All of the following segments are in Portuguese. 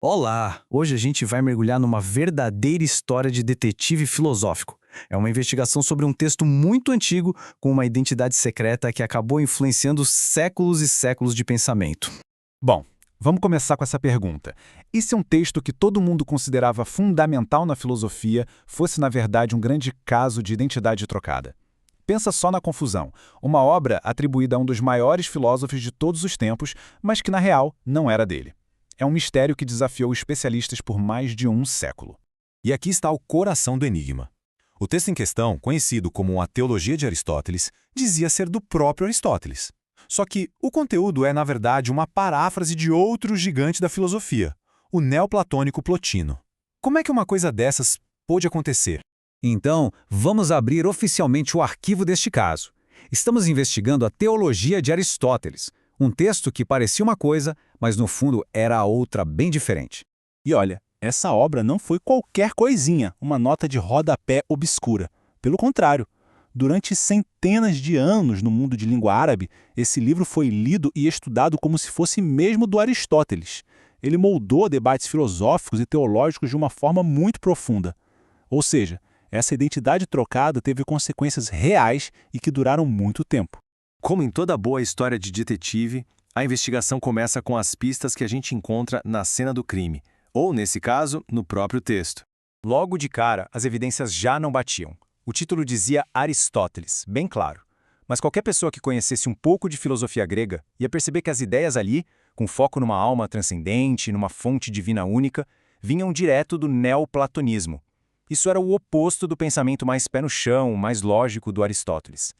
Olá! Hoje a gente vai mergulhar numa verdadeira história de detetive filosófico. É uma investigação sobre um texto muito antigo com uma identidade secreta que acabou influenciando séculos e séculos de pensamento. Bom, vamos começar com essa pergunta. E se um texto que todo mundo considerava fundamental na filosofia fosse, na verdade, um grande caso de identidade trocada? Pensa só na confusão. Uma obra atribuída a um dos maiores filósofos de todos os tempos, mas que, na real, não era dele. É um mistério que desafiou especialistas por mais de um século. E aqui está o coração do enigma. O texto em questão, conhecido como a Teologia de Aristóteles, dizia ser do próprio Aristóteles. Só que o conteúdo é, na verdade, uma paráfrase de outro gigante da filosofia, o neoplatônico Plotino. Como é que uma coisa dessas pôde acontecer? Então, vamos abrir oficialmente o arquivo deste caso. Estamos investigando a Teologia de Aristóteles, um texto que parecia uma coisa, mas no fundo era a outra bem diferente. E olha, essa obra não foi qualquer coisinha, uma nota de rodapé obscura. Pelo contrário, durante centenas de anos no mundo de língua árabe, esse livro foi lido e estudado como se fosse mesmo do Aristóteles. Ele moldou debates filosóficos e teológicos de uma forma muito profunda. Ou seja, essa identidade trocada teve consequências reais e que duraram muito tempo. Como em toda boa história de detetive, a investigação começa com as pistas que a gente encontra na cena do crime, ou, nesse caso, no próprio texto. Logo de cara, as evidências já não batiam. O título dizia Aristóteles, bem claro. Mas qualquer pessoa que conhecesse um pouco de filosofia grega ia perceber que as ideias ali, com foco numa alma transcendente, numa fonte divina única, vinham direto do neoplatonismo. Isso era o oposto do pensamento mais pé no chão, mais lógico do Aristóteles.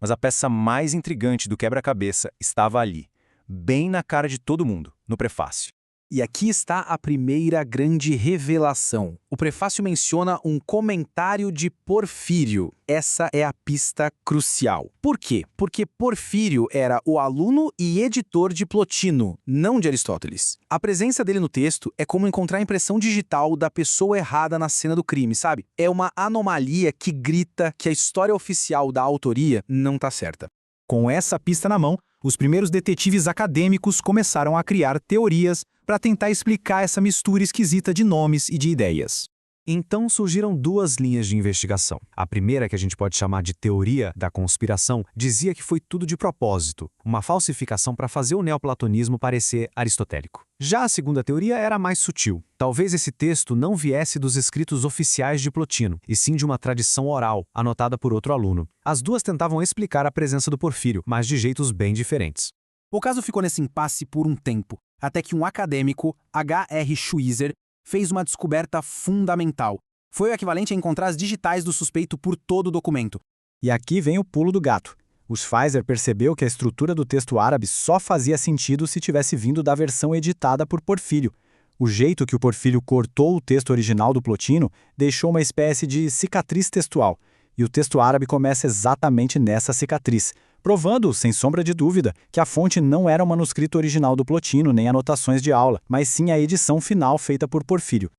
Mas a peça mais intrigante do quebra-cabeça estava ali, bem na cara de todo mundo, no prefácio. E aqui está a primeira grande revelação. O prefácio menciona um comentário de Porfírio. Essa é a pista crucial. Por quê? Porque Porfírio era o aluno e editor de Plotino, não de Aristóteles. A presença dele no texto é como encontrar a impressão digital da pessoa errada na cena do crime, sabe? É uma anomalia que grita que a história oficial da autoria não está certa. Com essa pista na mão, os primeiros detetives acadêmicos começaram a criar teorias para tentar explicar essa mistura esquisita de nomes e de ideias. Então surgiram duas linhas de investigação. A primeira, que a gente pode chamar de teoria da conspiração, dizia que foi tudo de propósito, uma falsificação para fazer o neoplatonismo parecer aristotélico. Já a segunda teoria era mais sutil. Talvez esse texto não viesse dos escritos oficiais de Plotino, e sim de uma tradição oral, anotada por outro aluno. As duas tentavam explicar a presença do Porfírio, mas de jeitos bem diferentes. O caso ficou nesse impasse por um tempo, até que um acadêmico, H.R. Schweitzer, fez uma descoberta fundamental. Foi o equivalente a encontrar as digitais do suspeito por todo o documento. E aqui vem o pulo do gato. O Schweitzer percebeu que a estrutura do texto árabe só fazia sentido se tivesse vindo da versão editada por Porfírio. O jeito que o Porfírio cortou o texto original do Plotino deixou uma espécie de cicatriz textual. E o texto árabe começa exatamente nessa cicatriz, provando, sem sombra de dúvida, que a fonte não era o manuscrito original do Plotino nem anotações de aula, mas sim a edição final feita por Porfírio.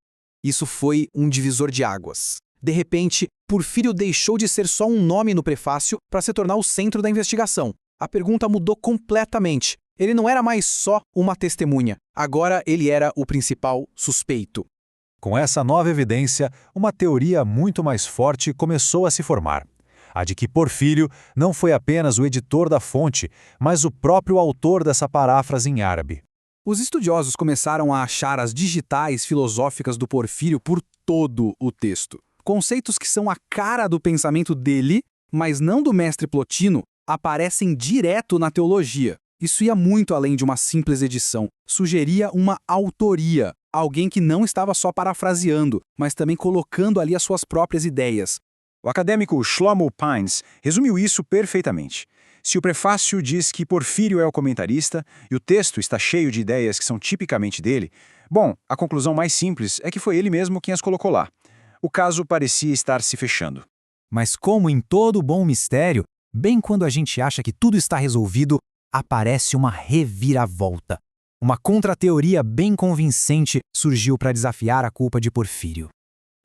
Isso foi um divisor de águas. De repente, Porfírio deixou de ser só um nome no prefácio para se tornar o centro da investigação. A pergunta mudou completamente. Ele não era mais só uma testemunha. Agora ele era o principal suspeito. Com essa nova evidência, uma teoria muito mais forte começou a se formar. A de que Porfírio não foi apenas o editor da fonte, mas o próprio autor dessa paráfrase em árabe. Os estudiosos começaram a achar as digitais filosóficas do Porfírio por todo o texto. Conceitos que são a cara do pensamento dele, mas não do mestre Plotino, aparecem direto na teologia. Isso ia muito além de uma simples edição. Sugeria uma autoria, alguém que não estava só parafraseando, mas também colocando ali as suas próprias ideias. O acadêmico Shlomo Pines resumiu isso perfeitamente. Se o prefácio diz que Porfírio é o comentarista e o texto está cheio de ideias que são tipicamente dele, bom, a conclusão mais simples é que foi ele mesmo quem as colocou lá. O caso parecia estar se fechando. Mas como em todo bom mistério, bem quando a gente acha que tudo está resolvido, aparece uma reviravolta. Uma contra-teoria bem convincente surgiu para desafiar a culpa de Porfírio.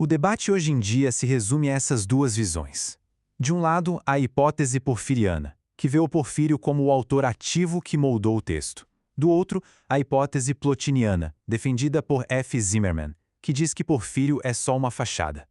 O debate hoje em dia se resume a essas duas visões. De um lado, a hipótese porfiriana, que vê o Porfírio como o autor ativo que moldou o texto. Do outro, a hipótese plotiniana, defendida por F. Zimmermann, que diz que Porfírio é só uma fachada.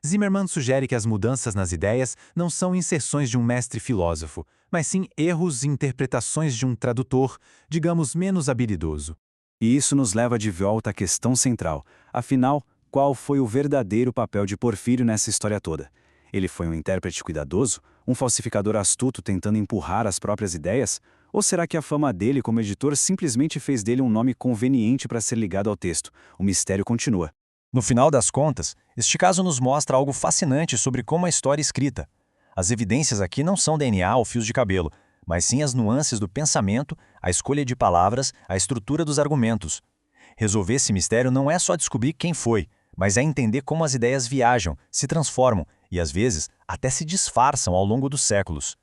Zimmermann sugere que as mudanças nas ideias não são inserções de um mestre filósofo, mas sim erros e interpretações de um tradutor, digamos, menos habilidoso. E isso nos leva de volta à questão central. Afinal, qual foi o verdadeiro papel de Porfírio nessa história toda? Ele foi um intérprete cuidadoso? Um falsificador astuto tentando empurrar as próprias ideias? Ou será que a fama dele como editor simplesmente fez dele um nome conveniente para ser ligado ao texto? O mistério continua. No final das contas, este caso nos mostra algo fascinante sobre como a história é escrita. As evidências aqui não são DNA ou fios de cabelo, mas sim as nuances do pensamento, a escolha de palavras, a estrutura dos argumentos. Resolver esse mistério não é só descobrir quem foi, mas é entender como as ideias viajam, se transformam e, às vezes, até se disfarçam ao longo dos séculos.